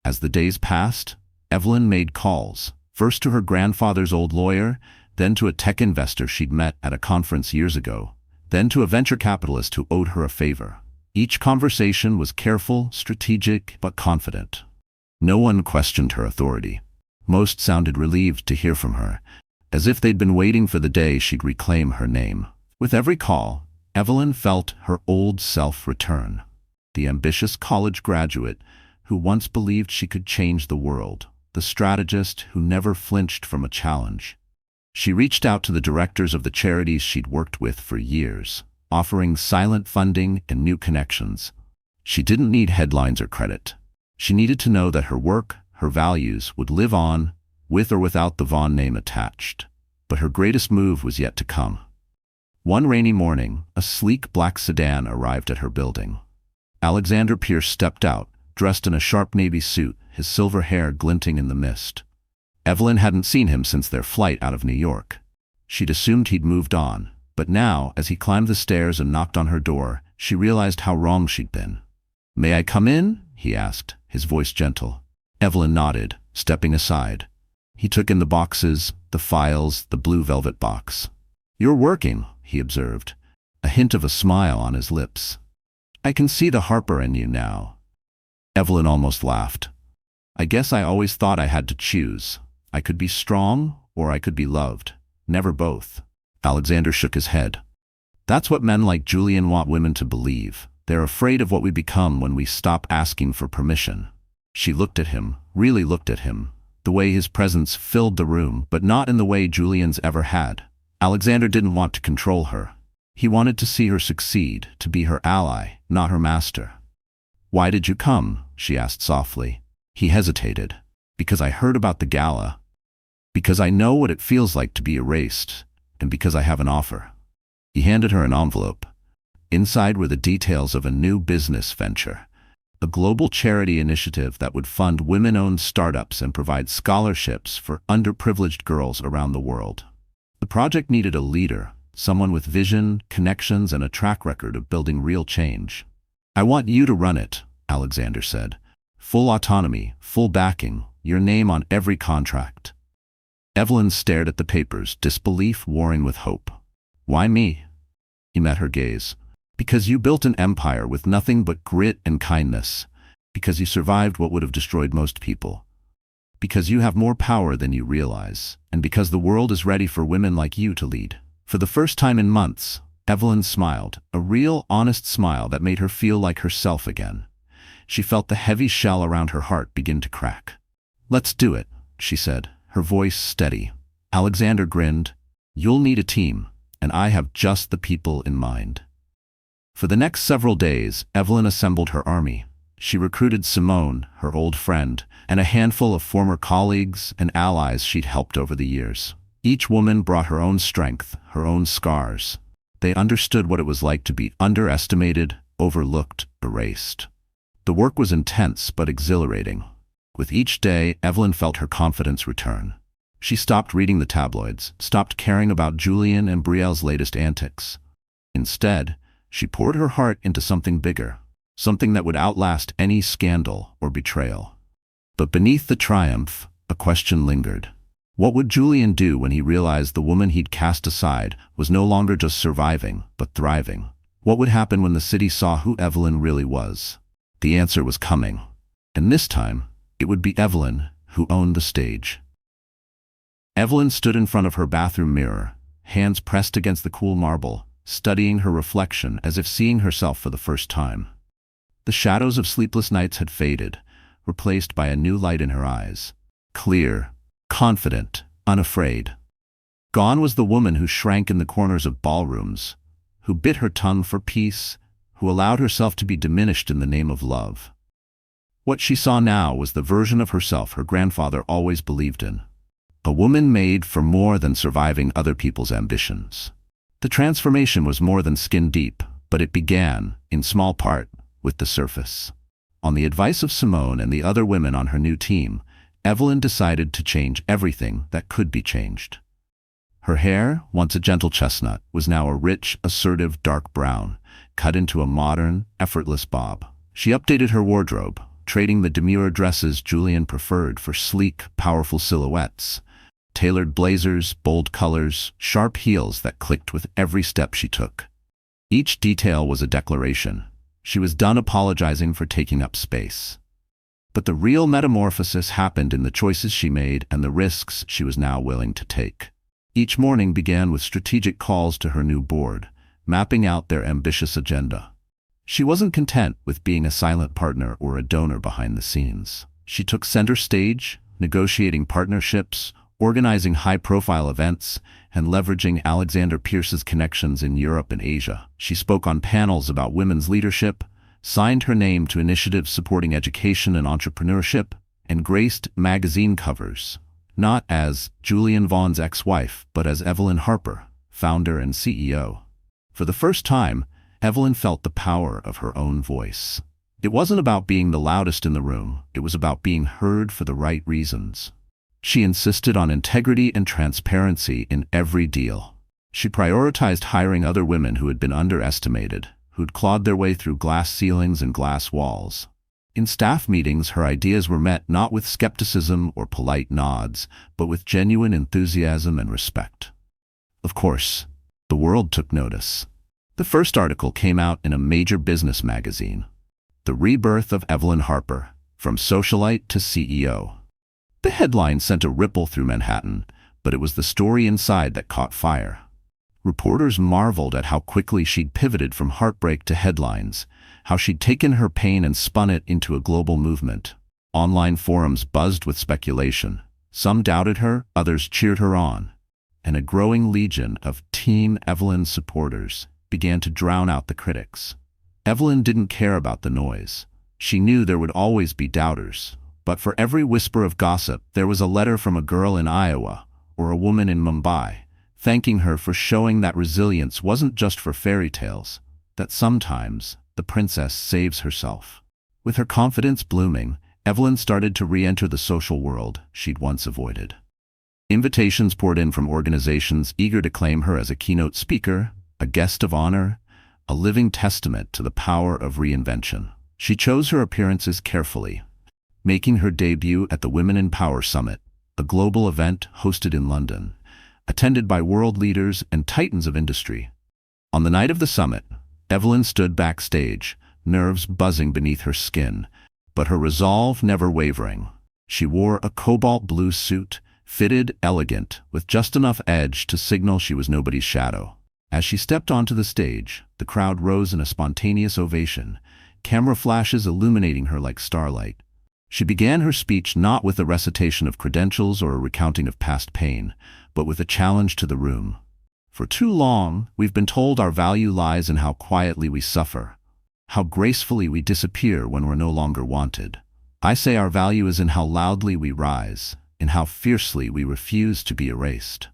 As the days passed, Evelyn made calls, first to her grandfather's old lawyer, then to a tech investor she'd met at a conference years ago, then to a venture capitalist who owed her a favor. Each conversation was careful, strategic, but confident. No one questioned her authority. Most sounded relieved to hear from her, as if they'd been waiting for the day she'd reclaim her name. With every call, Evelyn felt her old self return. The ambitious college graduate who once believed she could change the world, the strategist who never flinched from a challenge. She reached out to the directors of the charities she'd worked with for years, offering silent funding and new connections. She didn't need headlines or credit. She needed to know that her work, her values, would live on, with or without the Vaughn name attached. But her greatest move was yet to come. One rainy morning, a sleek black sedan arrived at her building. Alexander Pierce stepped out, dressed in a sharp navy suit, his silver hair glinting in the mist. Evelyn hadn't seen him since their flight out of New York. She'd assumed he'd moved on, but now, as he climbed the stairs and knocked on her door, she realized how wrong she'd been. "May I come in?" he asked, his voice gentle. Evelyn nodded, stepping aside. He took in the boxes, the files, the blue velvet box. "You're working," he observed, a hint of a smile on his lips. "I can see the Harper in you now." Evelyn almost laughed. "I guess I always thought I had to choose. I could be strong, or I could be loved. Never both." Alexander shook his head. "That's what men like Julian want women to believe. They're afraid of what we become when we stop asking for permission." She looked at him, really looked at him, the way his presence filled the room, but not in the way Julian's ever had. Alexander didn't want to control her. He wanted to see her succeed, to be her ally, not her master. "Why did you come?" she asked softly. He hesitated. "Because I heard about the gala. Because I know what it feels like to be erased, and because I have an offer." He handed her an envelope. Inside were the details of a new business venture, a global charity initiative that would fund women-owned startups and provide scholarships for underprivileged girls around the world. The project needed a leader, someone with vision, connections, and a track record of building real change. "I want you to run it," Alexander said. "Full autonomy, full backing, your name on every contract." Evelyn stared at the papers, disbelief warring with hope. "Why me?" He met her gaze. "Because you built an empire with nothing but grit and kindness. Because you survived what would have destroyed most people. Because you have more power than you realize. And because the world is ready for women like you to lead." For the first time in months, Evelyn smiled, a real, honest smile that made her feel like herself again. She felt the heavy shell around her heart begin to crack. "Let's do it," she said, her voice steady. Alexander grinned. "You'll need a team, and I have just the people in mind." For the next several days, Evelyn assembled her army. She recruited Simone, her old friend, and a handful of former colleagues and allies she'd helped over the years. Each woman brought her own strength, her own scars. They understood what it was like to be underestimated, overlooked, erased. The work was intense but exhilarating. With each day, Evelyn felt her confidence return. She stopped reading the tabloids, stopped caring about Julian and Brielle's latest antics. Instead, she poured her heart into something bigger, something that would outlast any scandal or betrayal. But beneath the triumph, a question lingered. What would Julian do when he realized the woman he'd cast aside was no longer just surviving, but thriving? What would happen when the city saw who Evelyn really was? The answer was coming. And this time, it would be Evelyn who owned the stage. Evelyn stood in front of her bathroom mirror, hands pressed against the cool marble, studying her reflection as if seeing herself for the first time. The shadows of sleepless nights had faded, replaced by a new light in her eyes. Clear, confident, unafraid. Gone was the woman who shrank in the corners of ballrooms, who bit her tongue for peace, who allowed herself to be diminished in the name of love. What she saw now was the version of herself her grandfather always believed in. A woman made for more than surviving other people's ambitions. The transformation was more than skin deep, but it began, in small part, with the surface. On the advice of Simone and the other women on her new team, Evelyn decided to change everything that could be changed. Her hair, once a gentle chestnut, was now a rich, assertive dark brown, cut into a modern, effortless bob. She updated her wardrobe, trading the demure dresses Julian preferred for sleek, powerful silhouettes. Tailored blazers, bold colors, sharp heels that clicked with every step she took. Each detail was a declaration. She was done apologizing for taking up space. But the real metamorphosis happened in the choices she made and the risks she was now willing to take. Each morning began with strategic calls to her new board, mapping out their ambitious agenda. She wasn't content with being a silent partner or a donor behind the scenes. She took center stage, negotiating partnerships, organizing high-profile events, and leveraging Alexander Pierce's connections in Europe and Asia. She spoke on panels about women's leadership, signed her name to initiatives supporting education and entrepreneurship, and graced magazine covers, not as Julian Vaughn's ex-wife, but as Evelyn Harper, founder and CEO. For the first time, Evelyn felt the power of her own voice. It wasn't about being the loudest in the room, it was about being heard for the right reasons. She insisted on integrity and transparency in every deal. She prioritized hiring other women who had been underestimated, who'd clawed their way through glass ceilings and glass walls. In staff meetings, her ideas were met not with skepticism or polite nods, but with genuine enthusiasm and respect. Of course, the world took notice. The first article came out in a major business magazine. The rebirth of Evelyn Harper, from socialite to CEO. The headline sent a ripple through Manhattan, but it was the story inside that caught fire. Reporters marveled at how quickly she'd pivoted from heartbreak to headlines, how she'd taken her pain and spun it into a global movement. Online forums buzzed with speculation. Some doubted her, others cheered her on. And a growing legion of Team Evelyn supporters began to drown out the critics. Evelyn didn't care about the noise. She knew there would always be doubters. But for every whisper of gossip, there was a letter from a girl in Iowa or a woman in Mumbai, thanking her for showing that resilience wasn't just for fairy tales, that sometimes the princess saves herself. With her confidence blooming, Evelyn started to re-enter the social world she'd once avoided. Invitations poured in from organizations eager to claim her as a keynote speaker, a guest of honor, a living testament to the power of reinvention. She chose her appearances carefully, making her debut at the Women in Power Summit, a global event hosted in London, attended by world leaders and titans of industry. On the night of the summit, Evelyn stood backstage, nerves buzzing beneath her skin, but her resolve never wavering. She wore a cobalt blue suit, fitted, elegant, with just enough edge to signal she was nobody's shadow. As she stepped onto the stage, the crowd rose in a spontaneous ovation, camera flashes illuminating her like starlight. She began her speech not with a recitation of credentials or a recounting of past pain, but with a challenge to the room. For too long, we've been told our value lies in how quietly we suffer, how gracefully we disappear when we're no longer wanted. I say our value is in how loudly we rise, in how fiercely we refuse to be erased.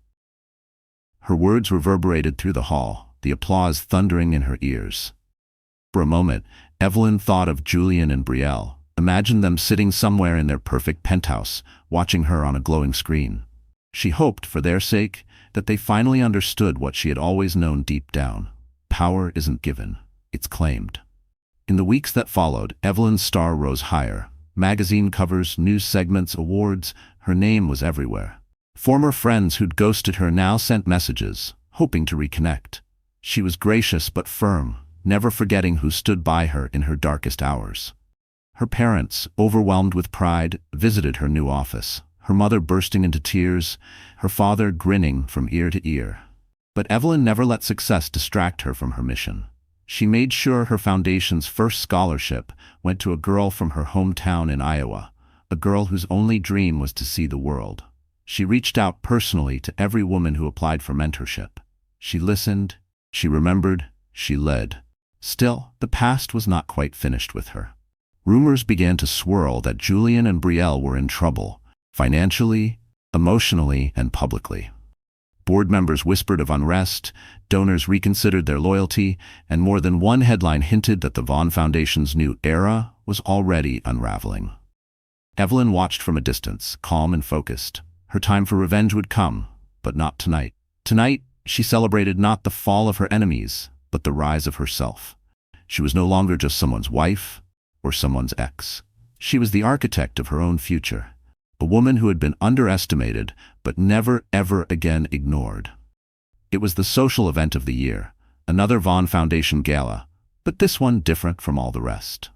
Her words reverberated through the hall, the applause thundering in her ears. For a moment, Evelyn thought of Julian and Brielle, imagined them sitting somewhere in their perfect penthouse, watching her on a glowing screen. She hoped, for their sake, that they finally understood what she had always known deep down. Power isn't given, it's claimed. In the weeks that followed, Evelyn's star rose higher. Magazine covers, news segments, awards, her name was everywhere. Former friends who'd ghosted her now sent messages, hoping to reconnect. She was gracious but firm, never forgetting who stood by her in her darkest hours. Her parents, overwhelmed with pride, visited her new office, her mother bursting into tears, her father grinning from ear to ear. But Evelyn never let success distract her from her mission. She made sure her foundation's first scholarship went to a girl from her hometown in Iowa, a girl whose only dream was to see the world. She reached out personally to every woman who applied for mentorship. She listened, she remembered, she led. Still, the past was not quite finished with her. Rumors began to swirl that Julian and Brielle were in trouble, financially, emotionally, and publicly. Board members whispered of unrest, donors reconsidered their loyalty, and more than one headline hinted that the Vaughn Foundation's new era was already unraveling. Evelyn watched from a distance, calm and focused. Her time for revenge would come, but not tonight. Tonight, she celebrated not the fall of her enemies, but the rise of herself. She was no longer just someone's wife or someone's ex. She was the architect of her own future. A woman who had been underestimated, but never ever again ignored. It was the social event of the year, another Vaughn Foundation gala, but this one different from all the rest.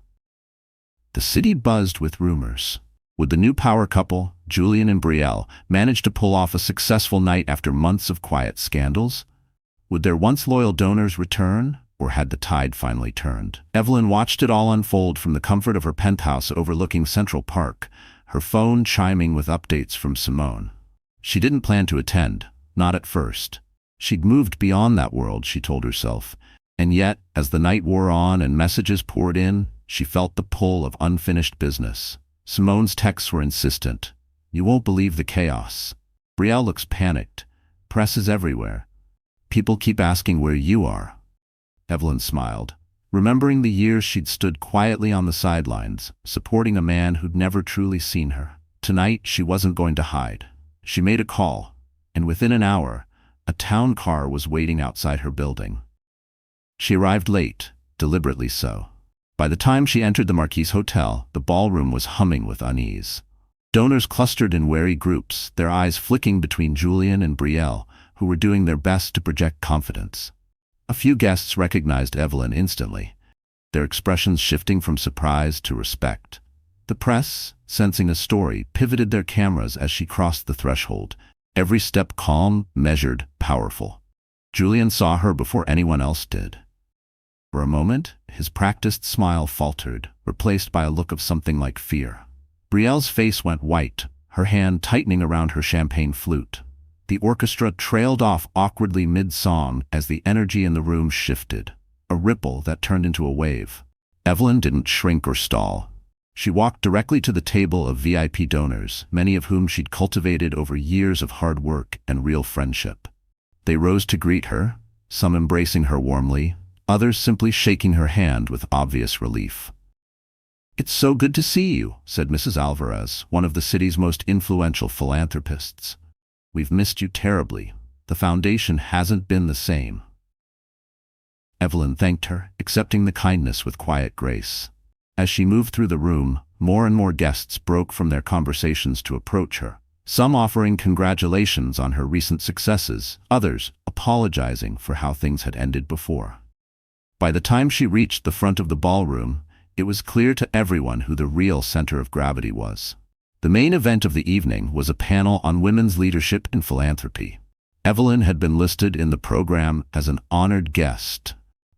The city buzzed with rumors. Would the new power couple, Julian and Brielle, manage to pull off a successful night after months of quiet scandals? Would their once loyal donors return, or had the tide finally turned? Evelyn watched it all unfold from the comfort of her penthouse overlooking Central Park, her phone chiming with updates from Simone. She didn't plan to attend, not at first. She'd moved beyond that world, she told herself, and yet, as the night wore on and messages poured in, she felt the pull of unfinished business. Simone's texts were insistent. You won't believe the chaos. Brielle looks panicked. Press is everywhere. People keep asking where you are. Evelyn smiled, remembering the years she'd stood quietly on the sidelines, supporting a man who'd never truly seen her. Tonight, she wasn't going to hide. She made a call, and within an hour, a town car was waiting outside her building. She arrived late, deliberately so. By the time she entered the Marquise Hotel, the ballroom was humming with unease. Donors clustered in wary groups, their eyes flicking between Julian and Brielle, who were doing their best to project confidence. A few guests recognized Evelyn instantly, their expressions shifting from surprise to respect. The press, sensing a story, pivoted their cameras as she crossed the threshold, every step calm, measured, powerful. Julian saw her before anyone else did. For a moment, his practiced smile faltered, replaced by a look of something like fear. Brielle's face went white, her hand tightening around her champagne flute. The orchestra trailed off awkwardly mid-song as the energy in the room shifted, a ripple that turned into a wave. Evelyn didn't shrink or stall. She walked directly to the table of VIP donors, many of whom she'd cultivated over years of hard work and real friendship. They rose to greet her, some embracing her warmly, others simply shaking her hand with obvious relief. "It's so good to see you," said Mrs. Alvarez, one of the city's most influential philanthropists. "We've missed you terribly. The foundation hasn't been the same." Evelyn thanked her, accepting the kindness with quiet grace. As she moved through the room, more and more guests broke from their conversations to approach her, some offering congratulations on her recent successes, others apologizing for how things had ended before. By the time she reached the front of the ballroom, it was clear to everyone who the real center of gravity was. The main event of the evening was a panel on women's leadership in philanthropy. Evelyn had been listed in the program as an honored guest,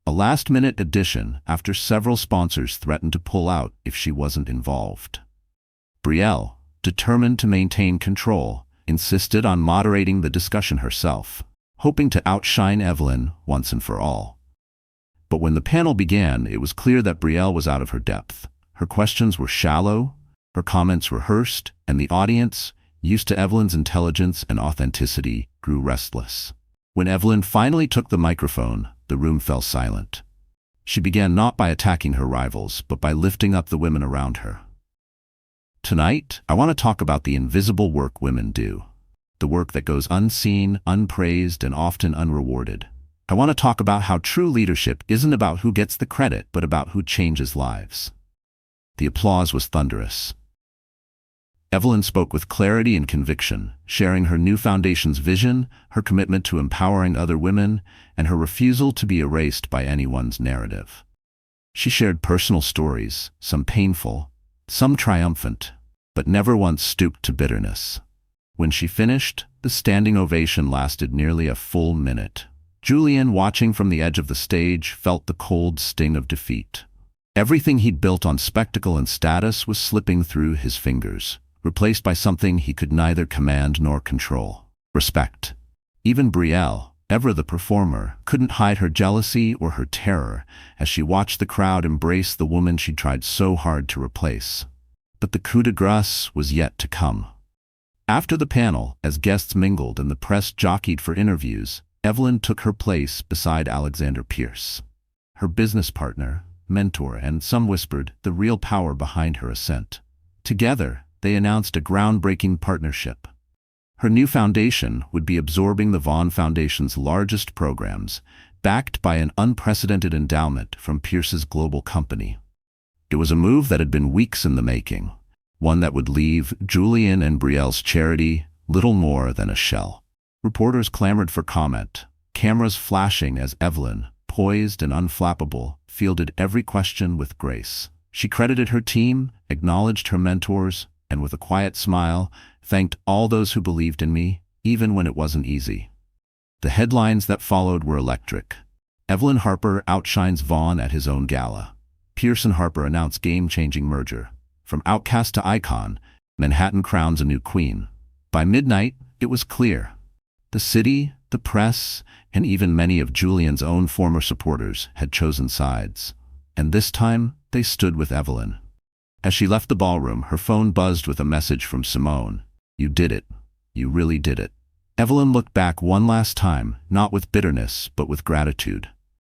a last-minute addition after several sponsors threatened to pull out if she wasn't involved. Brielle, determined to maintain control, insisted on moderating the discussion herself, hoping to outshine Evelyn once and for all. But when the panel began, it was clear that Brielle was out of her depth. Her questions were shallow, her comments rehearsed, and the audience, used to Evelyn's intelligence and authenticity, grew restless. When Evelyn finally took the microphone, the room fell silent. She began not by attacking her rivals, but by lifting up the women around her. Tonight, I want to talk about the invisible work women do. The work that goes unseen, unpraised, and often unrewarded. I want to talk about how true leadership isn't about who gets the credit, but about who changes lives. The applause was thunderous. Evelyn spoke with clarity and conviction, sharing her new foundation's vision, her commitment to empowering other women, and her refusal to be erased by anyone's narrative. She shared personal stories, some painful, some triumphant, but never once stooped to bitterness. When she finished, the standing ovation lasted nearly a full minute. Julian, watching from the edge of the stage, felt the cold sting of defeat. Everything he'd built on spectacle and status was slipping through his fingers, replaced by something he could neither command nor control: respect. Even Brielle, ever the performer, couldn't hide her jealousy or her terror as she watched the crowd embrace the woman she'd tried so hard to replace. But the coup de grace was yet to come. After the panel, as guests mingled and the press jockeyed for interviews, Evelyn took her place beside Alexander Pierce, her business partner, mentor, and, some whispered, the real power behind her ascent. Together, they announced a groundbreaking partnership. Her new foundation would be absorbing the Vaughan Foundation's largest programs, backed by an unprecedented endowment from Pierce's global company. It was a move that had been weeks in the making, one that would leave Julian and Brielle's charity little more than a shell. Reporters clamored for comment, cameras flashing as Evelyn, poised and unflappable, fielded every question with grace. She credited her team, acknowledged her mentors, and with a quiet smile, thanked all those who believed in me, even when it wasn't easy. The headlines that followed were electric. Evelyn Harper outshines Vaughan at his own gala. Pierce and Harper announce game-changing merger. From outcast to icon, Manhattan crowns a new queen. By midnight, it was clear. The city, the press, and even many of Julian's own former supporters had chosen sides. And this time, they stood with Evelyn. As she left the ballroom, her phone buzzed with a message from Simone. "You did it. You really did it." Evelyn looked back one last time, not with bitterness, but with gratitude.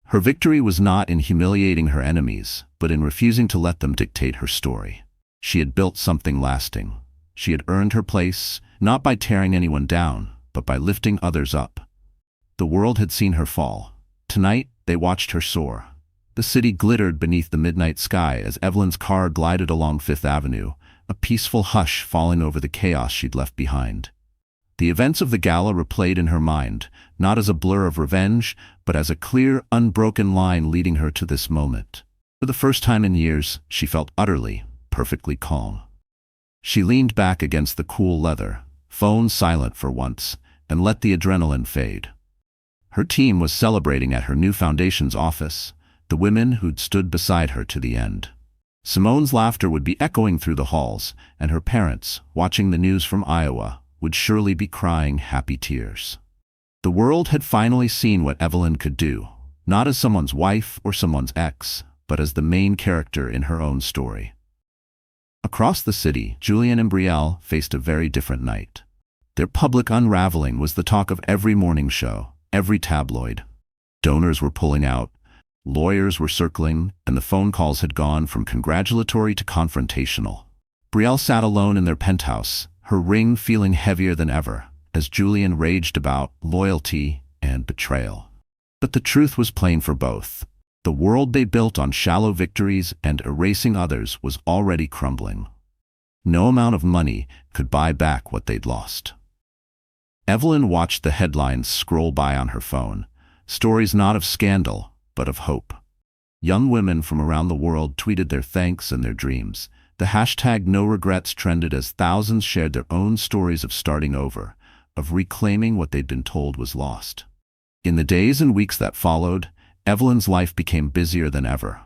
Her victory was not in humiliating her enemies, but in refusing to let them dictate her story. She had built something lasting. She had earned her place, not by tearing anyone down, but by lifting others up. The world had seen her fall. Tonight, they watched her soar. The city glittered beneath the midnight sky as Evelyn's car glided along Fifth Avenue, a peaceful hush falling over the chaos she'd left behind. The events of the gala replayed in her mind, not as a blur of revenge, but as a clear, unbroken line leading her to this moment. For the first time in years, she felt utterly, perfectly calm. She leaned back against the cool leather, phone silent for once, and let the adrenaline fade. Her team was celebrating at her new foundation's office, the women who'd stood beside her to the end. Simone's laughter would be echoing through the halls, and her parents, watching the news from Iowa, would surely be crying happy tears. The world had finally seen what Evelyn could do, not as someone's wife or someone's ex, but as the main character in her own story. Across the city, Julian and Brielle faced a very different night. Their public unraveling was the talk of every morning show, every tabloid. Donors were pulling out, lawyers were circling, and the phone calls had gone from congratulatory to confrontational. Brielle sat alone in their penthouse, her ring feeling heavier than ever, as Julian raged about loyalty and betrayal. But the truth was plain for both. The world they built on shallow victories and erasing others was already crumbling. No amount of money could buy back what they'd lost. Evelyn watched the headlines scroll by on her phone, stories not of scandal, but of hope. Young women from around the world tweeted their thanks and their dreams. The hashtag No Regrets trended as thousands shared their own stories of starting over, of reclaiming what they'd been told was lost. In the days and weeks that followed, Evelyn's life became busier than ever.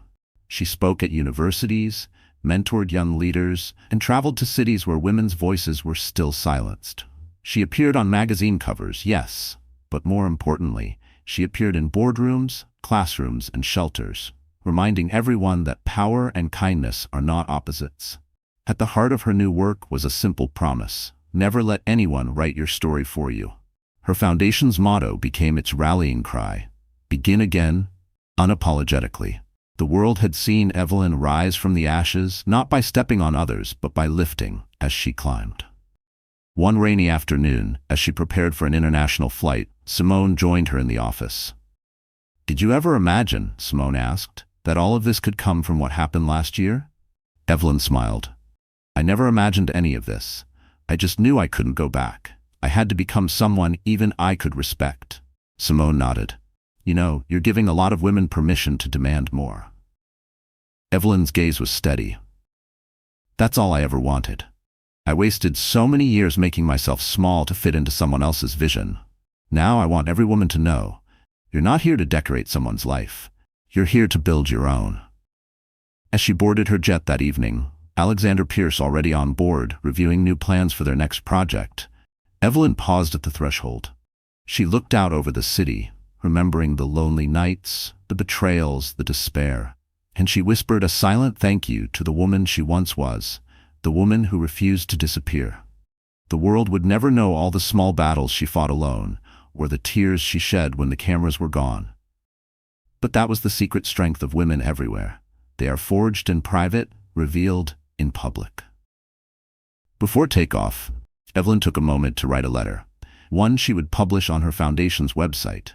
She spoke at universities, mentored young leaders, and traveled to cities where women's voices were still silenced. She appeared on magazine covers, yes, but more importantly, she appeared in boardrooms, classrooms, and shelters, reminding everyone that power and kindness are not opposites. At the heart of her new work was a simple promise: never let anyone write your story for you. Her foundation's motto became its rallying cry: begin again, unapologetically. The world had seen Evelyn rise from the ashes, not by stepping on others, but by lifting as she climbed. One rainy afternoon, as she prepared for an international flight, Simone joined her in the office. "Did you ever imagine," Simone asked, "that all of this could come from what happened last year?" Evelyn smiled. "I never imagined any of this. I just knew I couldn't go back. I had to become someone even I could respect." Simone nodded. "You know, you're giving a lot of women permission to demand more." Evelyn's gaze was steady. "That's all I ever wanted. I wasted so many years making myself small to fit into someone else's vision. Now I want every woman to know, you're not here to decorate someone's life. You're here to build your own." As she boarded her jet that evening, Alexander Pierce already on board, reviewing new plans for their next project, Evelyn paused at the threshold. She looked out over the city, remembering the lonely nights, the betrayals, the despair, and she whispered a silent thank you to the woman she once was, the woman who refused to disappear. The world would never know all the small battles she fought alone, or the tears she shed when the cameras were gone. But that was the secret strength of women everywhere. They are forged in private, revealed in public. Before takeoff, Evelyn took a moment to write a letter, one she would publish on her foundation's website.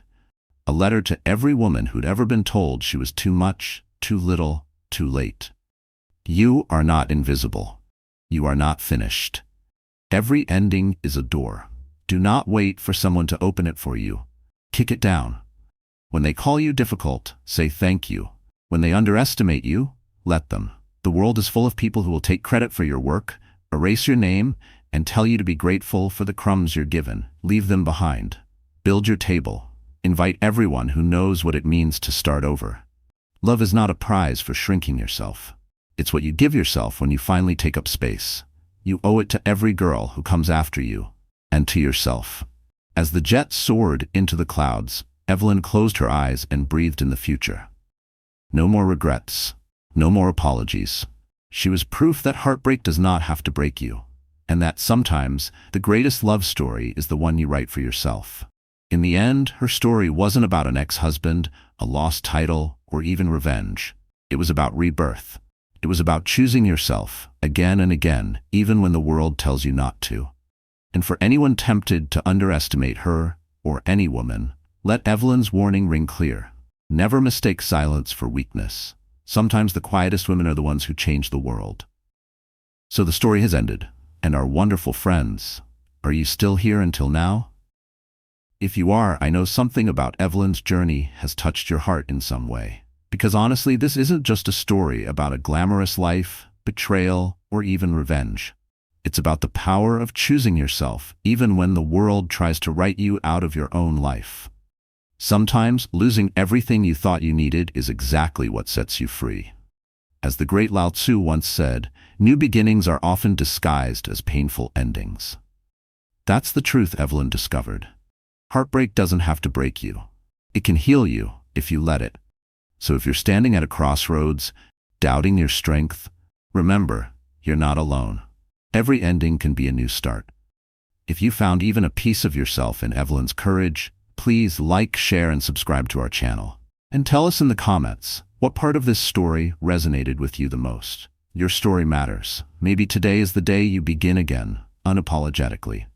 A letter to every woman who'd ever been told she was too much, too little, too late. You are not invisible. You are not finished. Every ending is a door. Do not wait for someone to open it for you. Kick it down. When they call you difficult, say thank you. When they underestimate you, let them. The world is full of people who will take credit for your work, erase your name, and tell you to be grateful for the crumbs you're given. Leave them behind. Build your table. Invite everyone who knows what it means to start over. Love is not a prize for shrinking yourself. It's what you give yourself when you finally take up space. You owe it to every girl who comes after you, and to yourself. As the jet soared into the clouds, Evelyn closed her eyes and breathed in the future. No more regrets. No more apologies. She was proof that heartbreak does not have to break you, and that sometimes the greatest love story is the one you write for yourself. In the end, her story wasn't about an ex-husband, a lost title, or even revenge. It was about rebirth. It was about choosing yourself again and again, even when the world tells you not to. And for anyone tempted to underestimate her, or any woman, let Evelyn's warning ring clear. Never mistake silence for weakness. Sometimes the quietest women are the ones who change the world. So the story has ended, and our wonderful friends, are you still here until now? If you are, I know something about Evelyn's journey has touched your heart in some way. Because honestly, this isn't just a story about a glamorous life, betrayal, or even revenge. It's about the power of choosing yourself, even when the world tries to write you out of your own life. Sometimes losing everything you thought you needed is exactly what sets you free. As the great Lao Tzu once said, new beginnings are often disguised as painful endings. That's the truth Evelyn discovered. Heartbreak doesn't have to break you. It can heal you if you let it. So if you're standing at a crossroads, doubting your strength, remember, you're not alone. Every ending can be a new start. If you found even a piece of yourself in Evelyn's courage, please like, share, and subscribe to our channel. And tell us in the comments, what part of this story resonated with you the most? Your story matters. Maybe today is the day you begin again, unapologetically.